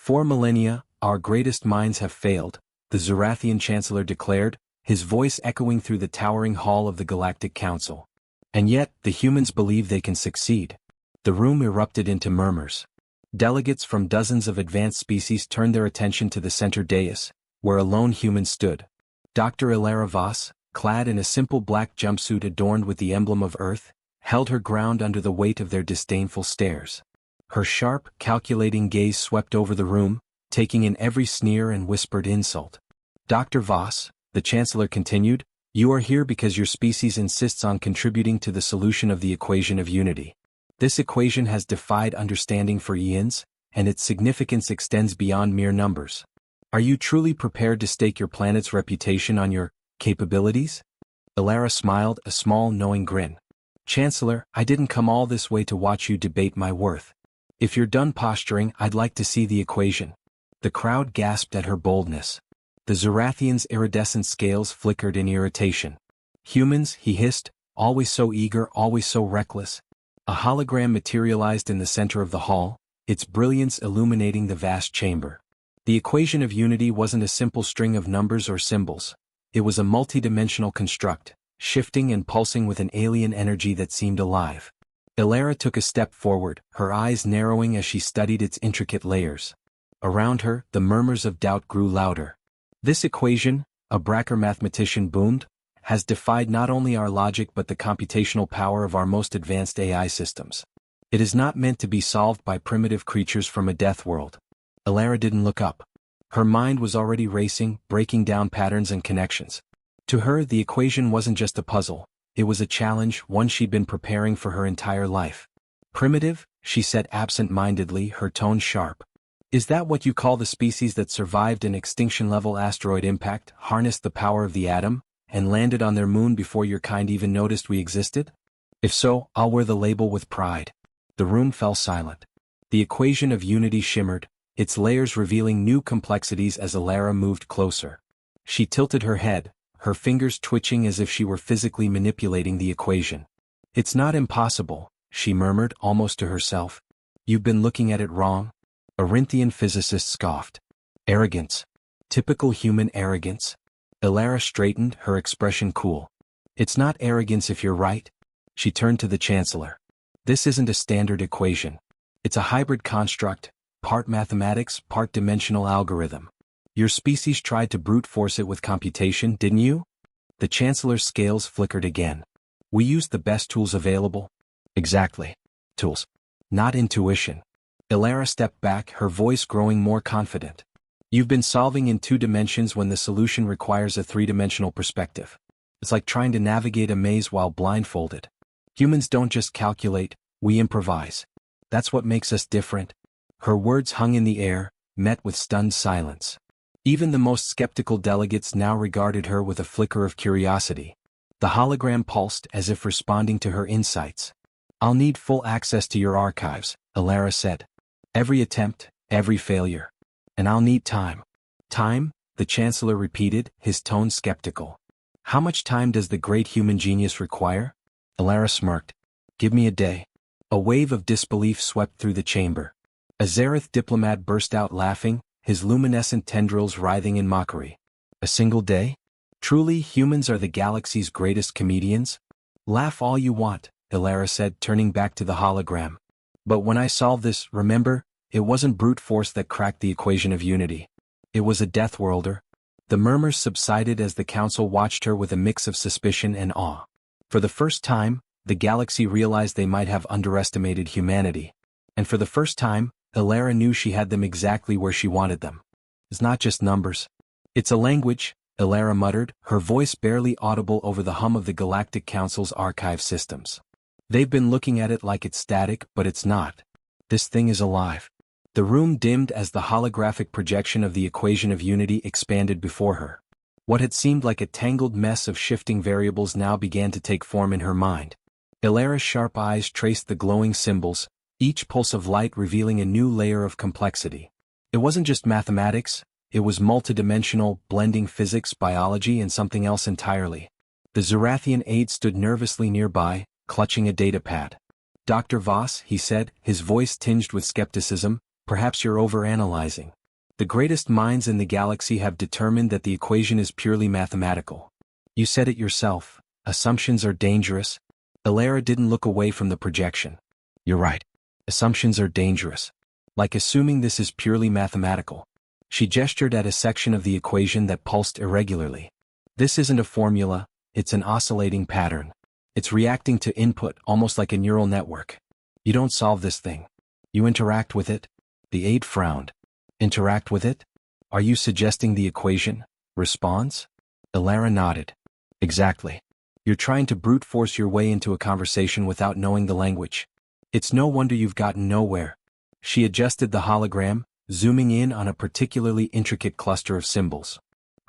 4 millennia, our greatest minds have failed, the Zorathian Chancellor declared, his voice echoing through the towering hall of the Galactic Council. And yet, the humans believe they can succeed. The room erupted into murmurs. Delegates from dozens of advanced species turned their attention to the center dais, where a lone human stood. Dr. Elara Voss, clad in a simple black jumpsuit adorned with the emblem of Earth, held her ground under the weight of their disdainful stares. Her sharp, calculating gaze swept over the room, taking in every sneer and whispered insult. Dr. Voss, the Chancellor continued, you are here because your species insists on contributing to the solution of the equation of unity. This equation has defied understanding for eons, and its significance extends beyond mere numbers. Are you truly prepared to stake your planet's reputation on your capabilities? Elara smiled, a small, knowing grin. Chancellor, I didn't come all this way to watch you debate my worth. If you're done posturing, I'd like to see the equation. The crowd gasped at her boldness. The Zorathian's iridescent scales flickered in irritation. Humans, he hissed, always so eager, always so reckless. A hologram materialized in the center of the hall, its brilliance illuminating the vast chamber. The equation of unity wasn't a simple string of numbers or symbols. It was a multidimensional construct, shifting and pulsing with an alien energy that seemed alive. Elara took a step forward, her eyes narrowing as she studied its intricate layers. Around her, the murmurs of doubt grew louder. This equation, a Bracker mathematician boomed, has defied not only our logic but the computational power of our most advanced AI systems. It is not meant to be solved by primitive creatures from a death world. Elara didn't look up. Her mind was already racing, breaking down patterns and connections. To her, the equation wasn't just a puzzle, it was a challenge, one she'd been preparing for her entire life. Primitive, she said absent-mindedly, her tone sharp. Is that what you call the species that survived an extinction-level asteroid impact, harnessed the power of the atom, and landed on their moon before your kind even noticed we existed? If so, I'll wear the label with pride. The room fell silent. The equation of unity shimmered, its layers revealing new complexities as Elara moved closer. She tilted her head, her fingers twitching as if she were physically manipulating the equation. It's not impossible, she murmured almost to herself. You've been looking at it wrong? A Rinthian physicist scoffed. Arrogance. Typical human arrogance. Elara straightened, her expression cool. It's not arrogance if you're right. She turned to the Chancellor. This isn't a standard equation. It's a hybrid construct, part mathematics, part dimensional algorithm. Your species tried to brute force it with computation, didn't you? The Chancellor's scales flickered again. We used the best tools available. Exactly. Tools. Not intuition. Elara stepped back, her voice growing more confident. You've been solving in 2 dimensions when the solution requires a 3-dimensional perspective. It's like trying to navigate a maze while blindfolded. Humans don't just calculate, we improvise. That's what makes us different. Her words hung in the air, met with stunned silence. Even the most skeptical delegates now regarded her with a flicker of curiosity. The hologram pulsed as if responding to her insights. I'll need full access to your archives, Elara said. Every attempt, every failure. And I'll need time. Time? The Chancellor repeated, his tone skeptical. How much time does the great human genius require? Elara smirked. Give me a day. A wave of disbelief swept through the chamber. A Zereth diplomat burst out laughing, his luminescent tendrils writhing in mockery. A single day? Truly, humans are the galaxy's greatest comedians? Laugh all you want, Elara said, turning back to the hologram. But when I solved this, remember, it wasn't brute force that cracked the equation of unity. It was a Deathworlder. The murmurs subsided as the council watched her with a mix of suspicion and awe. For the first time, the galaxy realized they might have underestimated humanity. And for the first time, Elara knew she had them exactly where she wanted them. It's not just numbers. It's a language, Elara muttered, her voice barely audible over the hum of the Galactic Council's archive systems. They've been looking at it like it's static, but it's not. This thing is alive. The room dimmed as the holographic projection of the equation of unity expanded before her. What had seemed like a tangled mess of shifting variables now began to take form in her mind. Elara's sharp eyes traced the glowing symbols, each pulse of light revealing a new layer of complexity. It wasn't just mathematics, it was multidimensional, blending physics, biology, and something else entirely. The Zorathian aide stood nervously nearby, clutching a datapad. Dr. Voss, he said, his voice tinged with skepticism, Perhaps you're overanalyzing. The greatest minds in the galaxy have determined that the equation is purely mathematical. You said it yourself, assumptions are dangerous. Elara didn't look away from the projection. You're right. Assumptions are dangerous. Like assuming this is purely mathematical. She gestured at a section of the equation that pulsed irregularly. This isn't a formula, it's an oscillating pattern. It's reacting to input almost like a neural network. You don't solve this thing. You interact with it. The aide frowned. Interact with it? Are you suggesting the equation responds? Elara nodded. Exactly. You're trying to brute force your way into a conversation without knowing the language. It's no wonder you've gotten nowhere. She adjusted the hologram, zooming in on a particularly intricate cluster of symbols.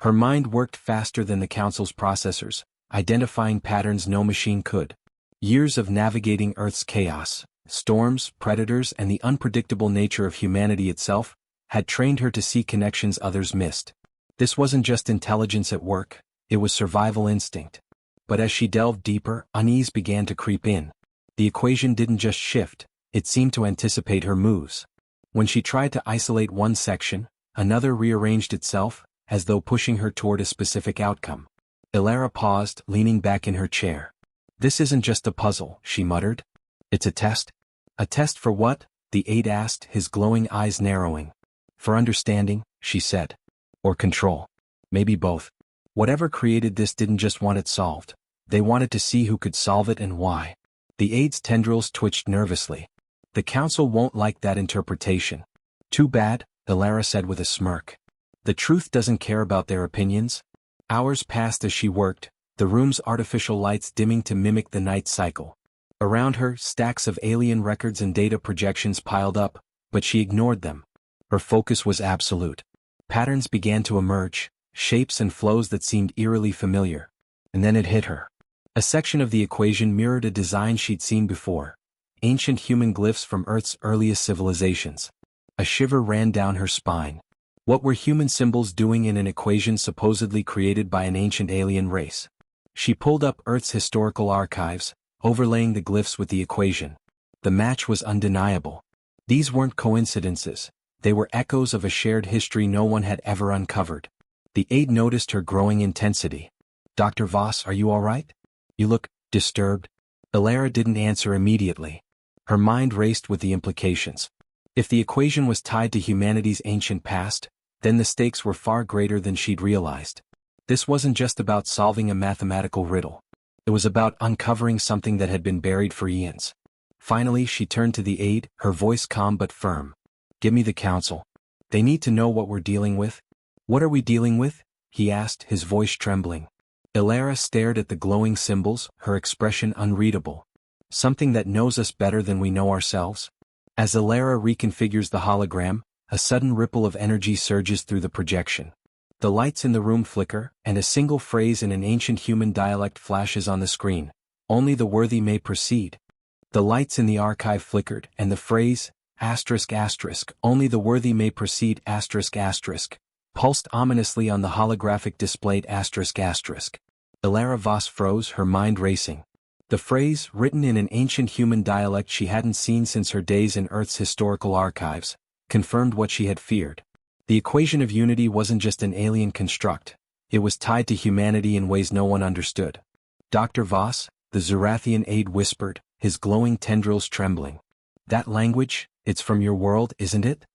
Her mind worked faster than the Council's processors, identifying patterns no machine could. Years of navigating Earth's chaos, storms, predators, and the unpredictable nature of humanity itself had trained her to see connections others missed. This wasn't just intelligence at work, it was survival instinct. But as she delved deeper, unease began to creep in. The equation didn't just shift, it seemed to anticipate her moves. When she tried to isolate one section, another rearranged itself, as though pushing her toward a specific outcome. Elara paused, leaning back in her chair. This isn't just a puzzle, she muttered. It's a test? A test for what? The aide asked, his glowing eyes narrowing. For understanding, she said. Or control. Maybe both. Whatever created this didn't just want it solved. They wanted to see who could solve it and why. The aide's tendrils twitched nervously. The Council won't like that interpretation. Too bad, Elara said with a smirk. The truth doesn't care about their opinions. Hours passed as she worked, the room's artificial lights dimming to mimic the night cycle. Around her, stacks of alien records and data projections piled up, but she ignored them. Her focus was absolute. Patterns began to emerge, shapes and flows that seemed eerily familiar. And then it hit her. A section of the equation mirrored a design she'd seen before. Ancient human glyphs from Earth's earliest civilizations. A shiver ran down her spine. What were human symbols doing in an equation supposedly created by an ancient alien race? She pulled up Earth's historical archives, overlaying the glyphs with the equation. The match was undeniable. These weren't coincidences. They were echoes of a shared history no one had ever uncovered. The aide noticed her growing intensity. Dr. Voss, are you all right? You look disturbed. Elara didn't answer immediately. Her mind raced with the implications. If the equation was tied to humanity's ancient past, then the stakes were far greater than she'd realized. This wasn't just about solving a mathematical riddle. It was about uncovering something that had been buried for eons. Finally, she turned to the aide, her voice calm but firm. Give me the Council. They need to know what we're dealing with. What are we dealing with? He asked, his voice trembling. Elara stared at the glowing symbols, her expression unreadable. Something that knows us better than we know ourselves? As Elara reconfigures the hologram, a sudden ripple of energy surges through the projection. The lights in the room flicker, and a single phrase in an ancient human dialect flashes on the screen. Only the worthy may proceed. The lights in the archive flickered, and the phrase, only the worthy may proceed pulsed ominously on the holographic displayed Elara Voss froze, her mind racing. The phrase, written in an ancient human dialect she hadn't seen since her days in Earth's historical archives, confirmed what she had feared. The equation of unity wasn't just an alien construct, it was tied to humanity in ways no one understood. Dr. Voss, the Zurathian aide whispered, his glowing tendrils trembling. That language, it's from your world, isn't it?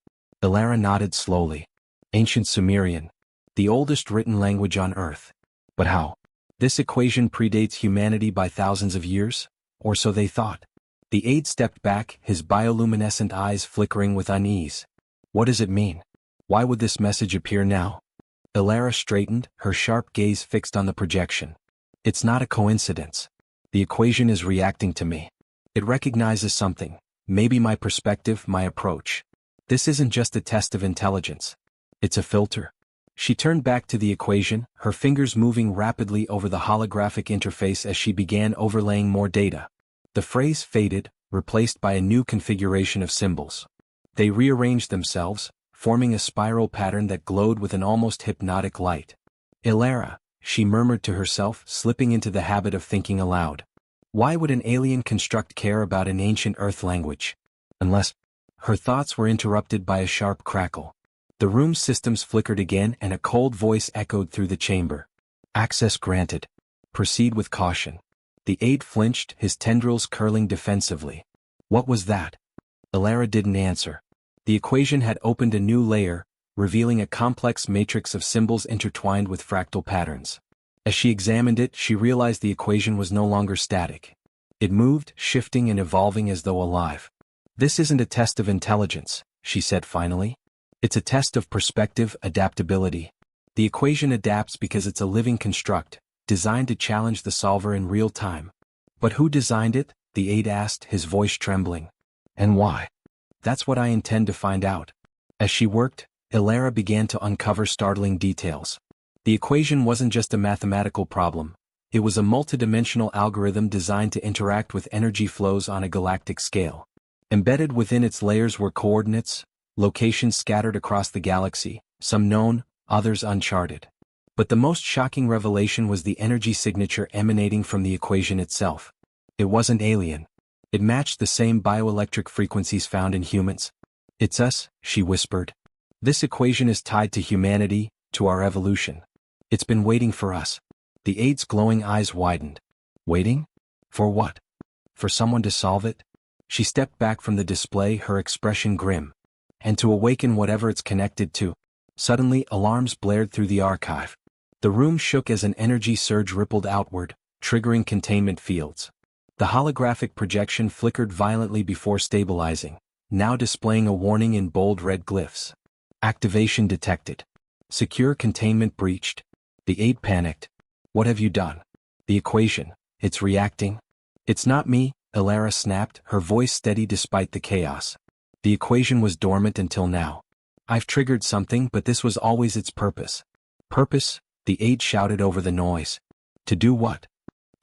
Elara nodded slowly. Ancient Sumerian. The oldest written language on Earth. But how? This equation predates humanity by thousands of years? Or so they thought. The aide stepped back, his bioluminescent eyes flickering with unease. What does it mean? Why would this message appear now? Elara straightened, her sharp gaze fixed on the projection. It's not a coincidence. The equation is reacting to me. It recognizes something. Maybe my perspective, my approach. This isn't just a test of intelligence. It's a filter. She turned back to the equation, her fingers moving rapidly over the holographic interface as she began overlaying more data. The phrase faded, replaced by a new configuration of symbols. They rearranged themselves, forming a spiral pattern that glowed with an almost hypnotic light. Elara, she murmured to herself, slipping into the habit of thinking aloud. Why would an alien construct care about an ancient Earth language? Unless Her thoughts were interrupted by a sharp crackle. The room's systems flickered again and a cold voice echoed through the chamber. Access granted. Proceed with caution. The aide flinched, his tendrils curling defensively. What was that? Elara didn't answer. The equation had opened a new layer, revealing a complex matrix of symbols intertwined with fractal patterns. As she examined it, she realized the equation was no longer static. It moved, shifting and evolving as though alive. This isn't a test of intelligence, she said finally. It's a test of perspective, adaptability. The equation adapts because it's a living construct, designed to challenge the solver in real time. But who designed it? The aide asked, his voice trembling. And why? That's what I intend to find out. As she worked, Elara began to uncover startling details. The equation wasn't just a mathematical problem. It was a multidimensional algorithm designed to interact with energy flows on a galactic scale. Embedded within its layers were coordinates, locations scattered across the galaxy, some known, others uncharted. But the most shocking revelation was the energy signature emanating from the equation itself. It wasn't alien. It matched the same bioelectric frequencies found in humans. It's us, she whispered. This equation is tied to humanity, to our evolution. It's been waiting for us. The aide's glowing eyes widened. Waiting? For what? For someone to solve it? She stepped back from the display, her expression grim. And to awaken whatever it's connected to. Suddenly, alarms blared through the archive. The room shook as an energy surge rippled outward, triggering containment fields. The holographic projection flickered violently before stabilizing, now displaying a warning in bold red glyphs. Activation detected. Secure containment breached. The aide panicked. What have you done? The equation. It's reacting. It's not me, Elara snapped, her voice steady despite the chaos. The equation was dormant until now. I've triggered something, but this was always its purpose. Purpose? The aide shouted over the noise. To do what?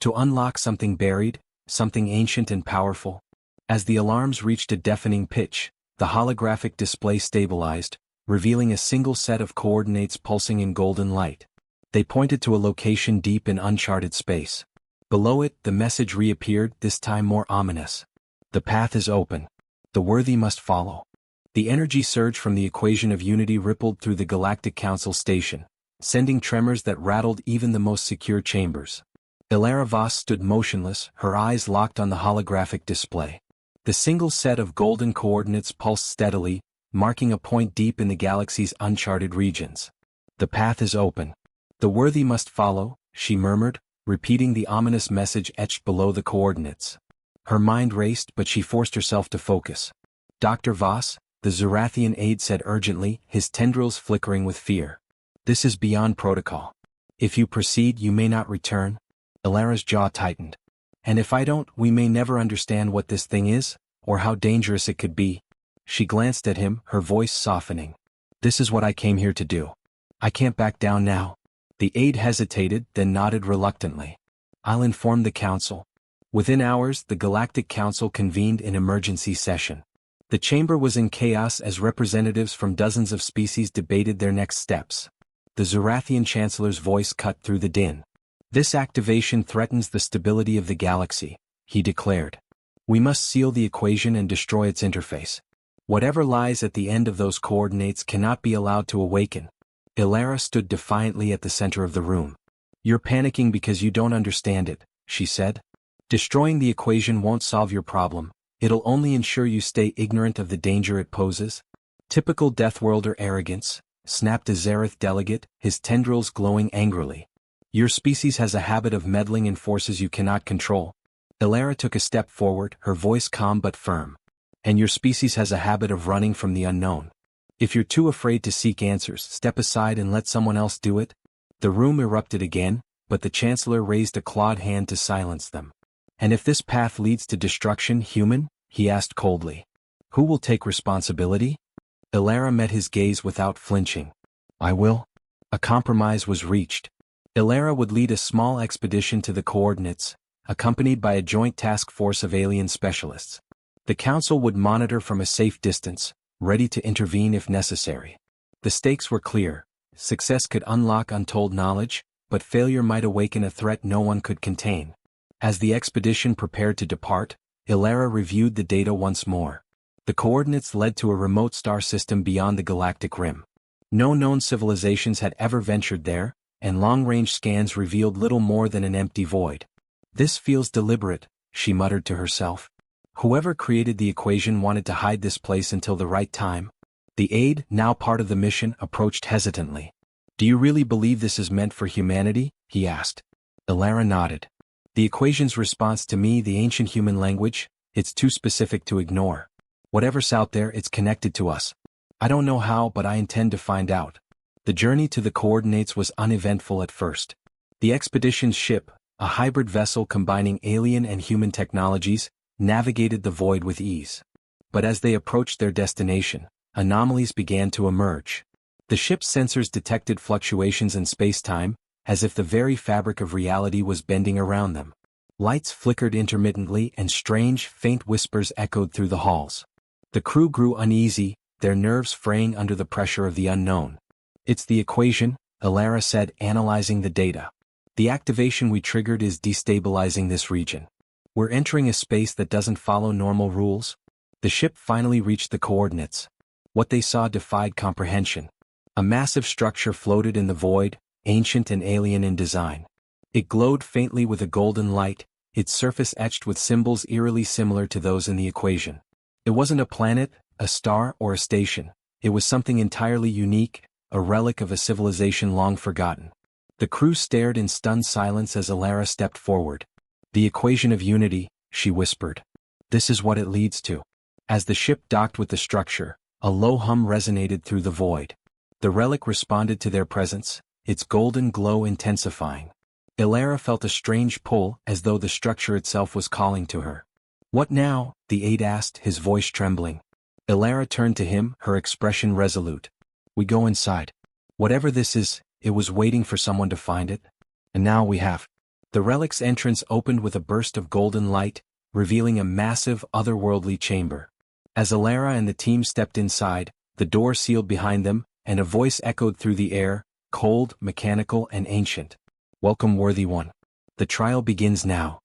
To unlock something buried, something ancient and powerful. As the alarms reached a deafening pitch, the holographic display stabilized, revealing a single set of coordinates pulsing in golden light. They pointed to a location deep in uncharted space. Below it, the message reappeared, this time more ominous. The path is open. The worthy must follow. The energy surge from the equation of unity rippled through the Galactic Council station, sending tremors that rattled even the most secure chambers. Elara Voss stood motionless, her eyes locked on the holographic display. The single set of golden coordinates pulsed steadily, marking a point deep in the galaxy's uncharted regions. The path is open. The worthy must follow, she murmured, repeating the ominous message etched below the coordinates. Her mind raced, but she forced herself to focus. Dr. Voss, the Zerathian aide said urgently, his tendrils flickering with fear. This is beyond protocol. If you proceed, you may not return. Elara's jaw tightened. And if I don't, we may never understand what this thing is, or how dangerous it could be. She glanced at him, her voice softening. This is what I came here to do. I can't back down now. The aide hesitated, then nodded reluctantly. I'll inform the council. Within hours, the Galactic Council convened in emergency session. The chamber was in chaos as representatives from dozens of species debated their next steps. The Zerathian Chancellor's voice cut through the din. This activation threatens the stability of the galaxy, he declared. We must seal the equation and destroy its interface. Whatever lies at the end of those coordinates cannot be allowed to awaken. Elara stood defiantly at the center of the room. You're panicking because you don't understand it, she said. Destroying the equation won't solve your problem. It'll only ensure you stay ignorant of the danger it poses. Typical Deathworlder arrogance, snapped a Zereth delegate, his tendrils glowing angrily. Your species has a habit of meddling in forces you cannot control. Elara took a step forward, her voice calm but firm. And your species has a habit of running from the unknown. If you're too afraid to seek answers, step aside and let someone else do it. The room erupted again, but the Chancellor raised a clawed hand to silence them. And if this path leads to destruction, human? He asked coldly. Who will take responsibility? Elara met his gaze without flinching. I will. A compromise was reached. Elara would lead a small expedition to the coordinates, accompanied by a joint task force of alien specialists. The Council would monitor from a safe distance, ready to intervene if necessary. The stakes were clear. Success could unlock untold knowledge, but failure might awaken a threat no one could contain. As the expedition prepared to depart, Elara reviewed the data once more. The coordinates led to a remote star system beyond the galactic rim. No known civilizations had ever ventured there, and long-range scans revealed little more than an empty void. "This feels deliberate," she muttered to herself. "Whoever created the equation wanted to hide this place until the right time." The aide, now part of the mission, approached hesitantly. "Do you really believe this is meant for humanity?" he asked. Elara nodded. "The equation's response to me, the ancient human language, it's too specific to ignore. Whatever's out there, it's connected to us. I don't know how, but I intend to find out." The journey to the coordinates was uneventful at first. The expedition's ship, a hybrid vessel combining alien and human technologies, navigated the void with ease. But as they approached their destination, anomalies began to emerge. The ship's sensors detected fluctuations in space-time, as if the very fabric of reality was bending around them. Lights flickered intermittently and strange, faint whispers echoed through the halls. The crew grew uneasy, their nerves fraying under the pressure of the unknown. "It's the equation," Elara said, analyzing the data. "The activation we triggered is destabilizing this region. We're entering a space that doesn't follow normal rules." The ship finally reached the coordinates. What they saw defied comprehension. A massive structure floated in the void, ancient and alien in design. It glowed faintly with a golden light, its surface etched with symbols eerily similar to those in the equation. It wasn't a planet, a star, or a station. It was something entirely unique, a relic of a civilization long forgotten. The crew stared in stunned silence as Elara stepped forward. "The equation of unity," she whispered. "This is what it leads to." As the ship docked with the structure, a low hum resonated through the void. The relic responded to their presence, its golden glow intensifying. Elara felt a strange pull, as though the structure itself was calling to her. "What now?" the aide asked, his voice trembling. Elara turned to him, her expression resolute. "We go inside. Whatever this is, it was waiting for someone to find it. And now we have." The relic's entrance opened with a burst of golden light, revealing a massive, otherworldly chamber. As Elara and the team stepped inside, the door sealed behind them, and a voice echoed through the air, cold, mechanical, and ancient. "Welcome, worthy one. The trial begins now."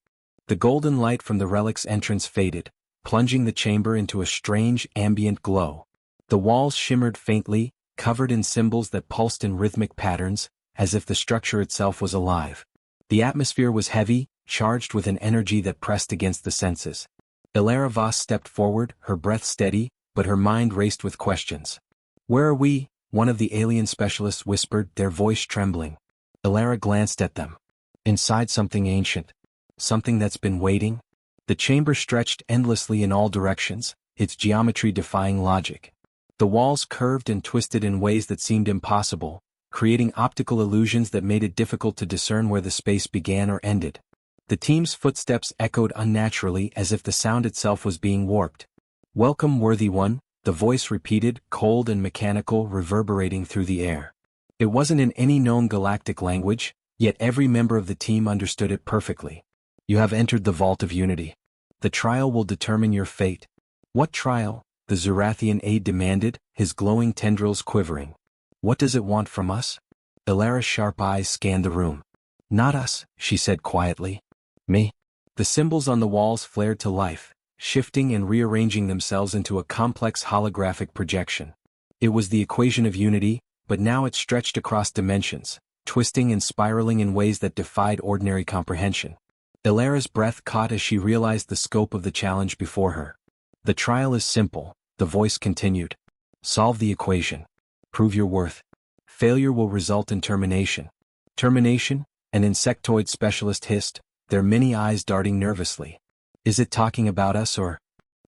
The golden light from the relic's entrance faded, plunging the chamber into a strange, ambient glow. The walls shimmered faintly, covered in symbols that pulsed in rhythmic patterns, as if the structure itself was alive. The atmosphere was heavy, charged with an energy that pressed against the senses. Elara Voss stepped forward, her breath steady, but her mind raced with questions. "Where are we?" one of the alien specialists whispered, their voice trembling. Elara glanced at them. "Inside something ancient. Something that's been waiting." The chamber stretched endlessly in all directions, its geometry defying logic. The walls curved and twisted in ways that seemed impossible, creating optical illusions that made it difficult to discern where the space began or ended. The team's footsteps echoed unnaturally as if the sound itself was being warped. "Welcome, worthy one," the voice repeated, cold and mechanical, reverberating through the air. It wasn't in any known galactic language, yet every member of the team understood it perfectly. "You have entered the Vault of Unity. The trial will determine your fate." "What trial?" the Zurathian aide demanded, his glowing tendrils quivering. "What does it want from us?" Elara's sharp eyes scanned the room. "Not us," she said quietly. "Me?" The symbols on the walls flared to life, shifting and rearranging themselves into a complex holographic projection. It was the equation of unity, but now it stretched across dimensions, twisting and spiraling in ways that defied ordinary comprehension. Elara's breath caught as she realized the scope of the challenge before her. "The trial is simple," the voice continued. "Solve the equation. Prove your worth. Failure will result in termination." "Termination?" an insectoid specialist hissed, their many eyes darting nervously. "Is it talking about us or—"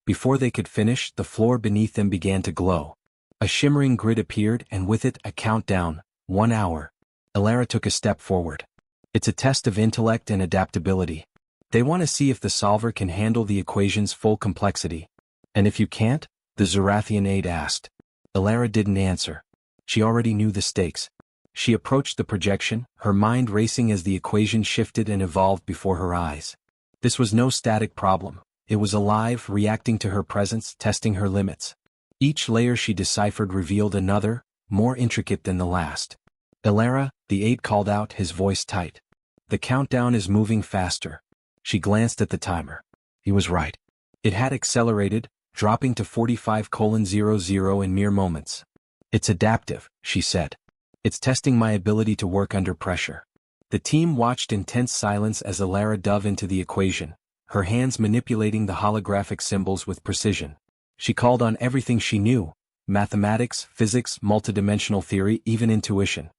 Before they could finish, the floor beneath them began to glow. A shimmering grid appeared and with it a countdown, 1 hour. Elara took a step forward. "It's a test of intellect and adaptability. They want to see if the solver can handle the equation's full complexity." "And if you can't?" the Zurathian aide asked. Elara didn't answer. She already knew the stakes. She approached the projection, her mind racing as the equation shifted and evolved before her eyes. This was no static problem. It was alive, reacting to her presence, testing her limits. Each layer she deciphered revealed another, more intricate than the last. "Elara," the aide called out, his voice tight. "The countdown is moving faster." She glanced at the timer. He was right. It had accelerated, dropping to 45:00 in mere moments. "It's adaptive," she said. "It's testing my ability to work under pressure." The team watched in tense silence as Elara dove into the equation, her hands manipulating the holographic symbols with precision. She called on everything she knew: mathematics, physics, multidimensional theory, even intuition.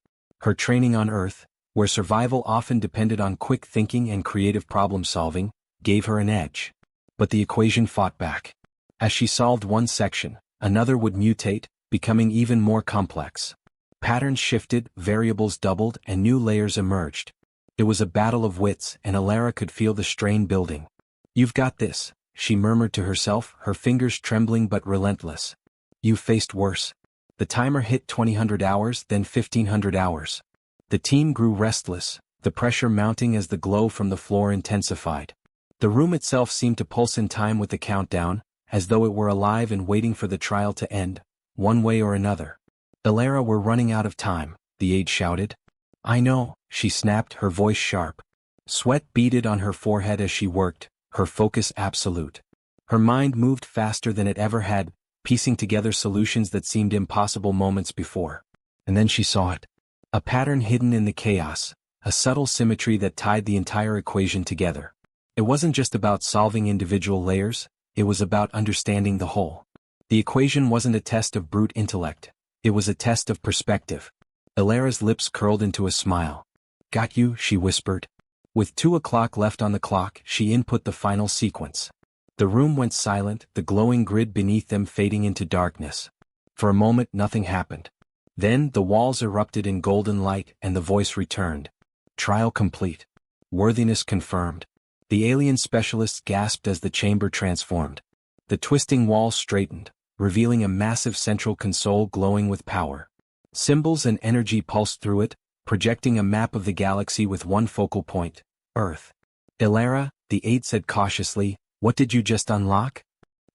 Her training on Earth, where survival often depended on quick thinking and creative problem-solving, gave her an edge. But the equation fought back. As she solved one section, another would mutate, becoming even more complex. Patterns shifted, variables doubled, and new layers emerged. It was a battle of wits, and Elara could feel the strain building. "You've got this," she murmured to herself, her fingers trembling but relentless. "You've faced worse." The timer hit 2000 hours, then 1500 hours. The team grew restless, the pressure mounting as the glow from the floor intensified. The room itself seemed to pulse in time with the countdown, as though it were alive and waiting for the trial to end, one way or another. "Elara, we're running out of time," the aide shouted. "I know," she snapped, her voice sharp. Sweat beaded on her forehead as she worked, her focus absolute. Her mind moved faster than it ever had, piecing together solutions that seemed impossible moments before. And then she saw it. A pattern hidden in the chaos, a subtle symmetry that tied the entire equation together. It wasn't just about solving individual layers, it was about understanding the whole. The equation wasn't a test of brute intellect, it was a test of perspective. Elara's lips curled into a smile. "Got you," she whispered. With 2 o'clock left on the clock, she input the final sequence. The room went silent, the glowing grid beneath them fading into darkness. For a moment nothing happened. Then the walls erupted in golden light and the voice returned. "Trial complete. Worthiness confirmed." The alien specialists gasped as the chamber transformed. The twisting walls straightened, revealing a massive central console glowing with power. Symbols and energy pulsed through it, projecting a map of the galaxy with one focal point: Earth. "Elara," the aide said cautiously, "what did you just unlock?"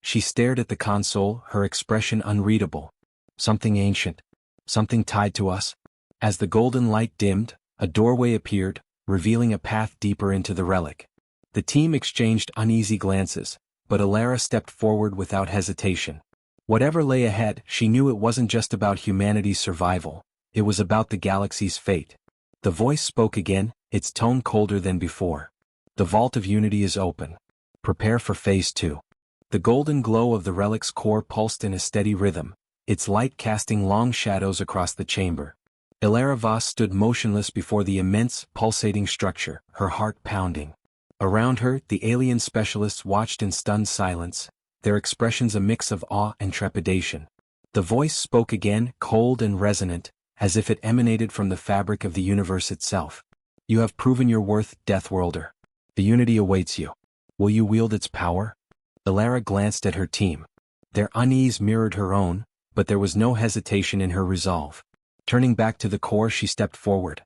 She stared at the console, her expression unreadable. "Something ancient. Something tied to us." As the golden light dimmed, a doorway appeared, revealing a path deeper into the relic. The team exchanged uneasy glances, but Elara stepped forward without hesitation. Whatever lay ahead, she knew it wasn't just about humanity's survival, it was about the galaxy's fate. The voice spoke again, its tone colder than before. "The vault of unity is open. Prepare for phase 2. The golden glow of the relic's core pulsed in a steady rhythm, its light casting long shadows across the chamber. Elara Voss stood motionless before the immense, pulsating structure, her heart pounding. Around her, the alien specialists watched in stunned silence, their expressions a mix of awe and trepidation. The voice spoke again, cold and resonant, as if it emanated from the fabric of the universe itself. "You have proven your worth, Deathworlder. The unity awaits you. Will you wield its power?" Elara glanced at her team. Their unease mirrored her own, but there was no hesitation in her resolve. Turning back to the core, she stepped forward.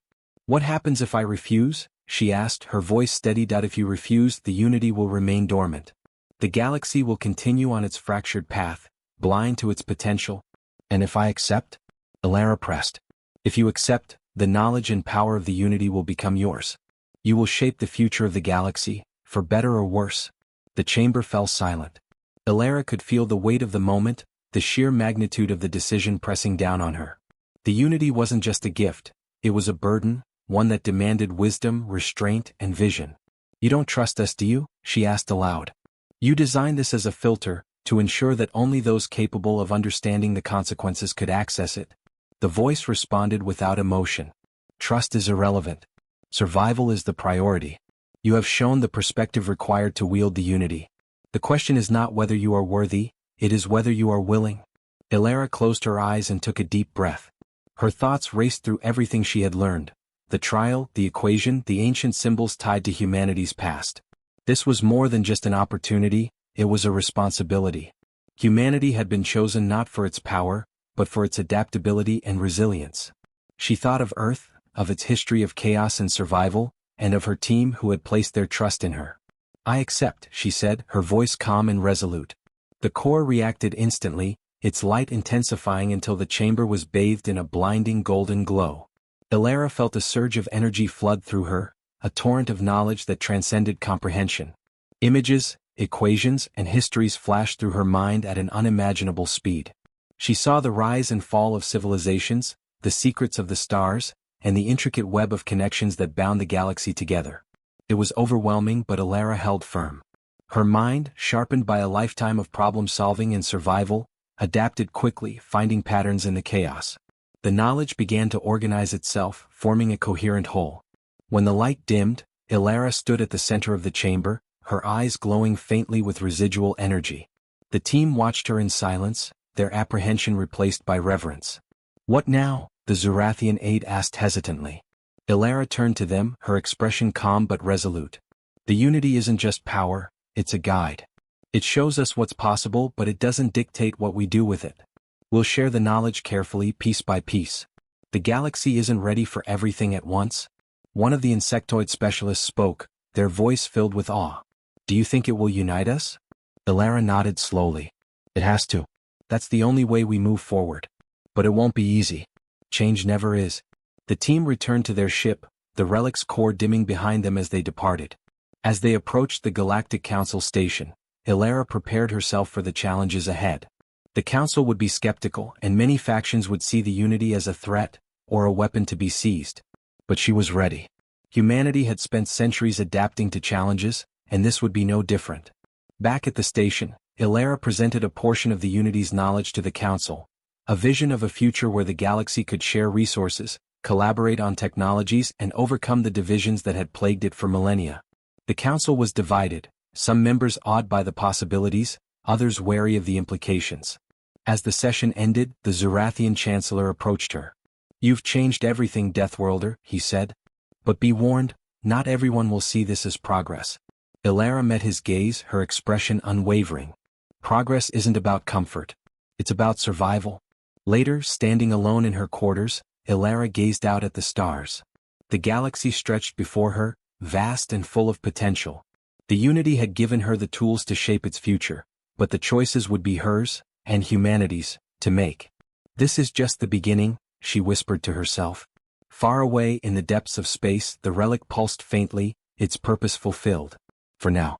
"What happens if I refuse?" she asked, her voice steadied. "If you refuse, the unity will remain dormant. The galaxy will continue on its fractured path, blind to its potential." "And if I accept?" Elara pressed. "If you accept, the knowledge and power of the unity will become yours. You will shape the future of the galaxy, for better or worse." The chamber fell silent. Elara could feel the weight of the moment, the sheer magnitude of the decision pressing down on her. The unity wasn't just a gift, it was a burden, one that demanded wisdom, restraint, and vision. "You don't trust us, do you?" she asked aloud. "You designed this as a filter, to ensure that only those capable of understanding the consequences could access it." The voice responded without emotion. "Trust is irrelevant. Survival is the priority. You have shown the perspective required to wield the unity. The question is not whether you are worthy, it is whether you are willing." Elara closed her eyes and took a deep breath. Her thoughts raced through everything she had learned: the trial, the equation, the ancient symbols tied to humanity's past. This was more than just an opportunity, it was a responsibility. Humanity had been chosen not for its power, but for its adaptability and resilience. She thought of Earth, of its history of chaos and survival, and of her team who had placed their trust in her. "I accept," she said, her voice calm and resolute. The core reacted instantly, its light intensifying until the chamber was bathed in a blinding golden glow. Elara felt a surge of energy flood through her, a torrent of knowledge that transcended comprehension. Images, equations, and histories flashed through her mind at an unimaginable speed. She saw the rise and fall of civilizations, the secrets of the stars, and the intricate web of connections that bound the galaxy together. It was overwhelming, but Elara held firm. Her mind, sharpened by a lifetime of problem-solving and survival, adapted quickly, finding patterns in the chaos. The knowledge began to organize itself, forming a coherent whole. When the light dimmed, Elara stood at the center of the chamber, her eyes glowing faintly with residual energy. The team watched her in silence, their apprehension replaced by reverence. "What now?" the Zorathian aide asked hesitantly. Elara turned to them, her expression calm but resolute. "The unity isn't just power, it's a guide. It shows us what's possible, but it doesn't dictate what we do with it. We'll share the knowledge carefully, piece by piece. The galaxy isn't ready for everything at once." One of the insectoid specialists spoke, their voice filled with awe. "Do you think it will unite us?" Elara nodded slowly. "It has to. That's the only way we move forward. But it won't be easy. Change never is." The team returned to their ship, the relic's core dimming behind them as they departed. As they approached the Galactic Council station, Elara prepared herself for the challenges ahead. The Council would be skeptical, and many factions would see the Unity as a threat, or a weapon to be seized. But she was ready. Humanity had spent centuries adapting to challenges, and this would be no different. Back at the station, Elara presented a portion of the Unity's knowledge to the Council, a vision of a future where the galaxy could share resources, collaborate on technologies, and overcome the divisions that had plagued it for millennia. The Council was divided, some members awed by the possibilities, others wary of the implications. As the session ended, the Zorathian Chancellor approached her. "You've changed everything, Deathworlder," he said. "But be warned, not everyone will see this as progress." Elara met his gaze, her expression unwavering. "Progress isn't about comfort. It's about survival." Later, standing alone in her quarters, Elara gazed out at the stars. The galaxy stretched before her, vast and full of potential. The Unity had given her the tools to shape its future, but the choices would be hers, and humanity's, to make. "This is just the beginning," she whispered to herself. Far away in the depths of space, the relic pulsed faintly, its purpose fulfilled. For now.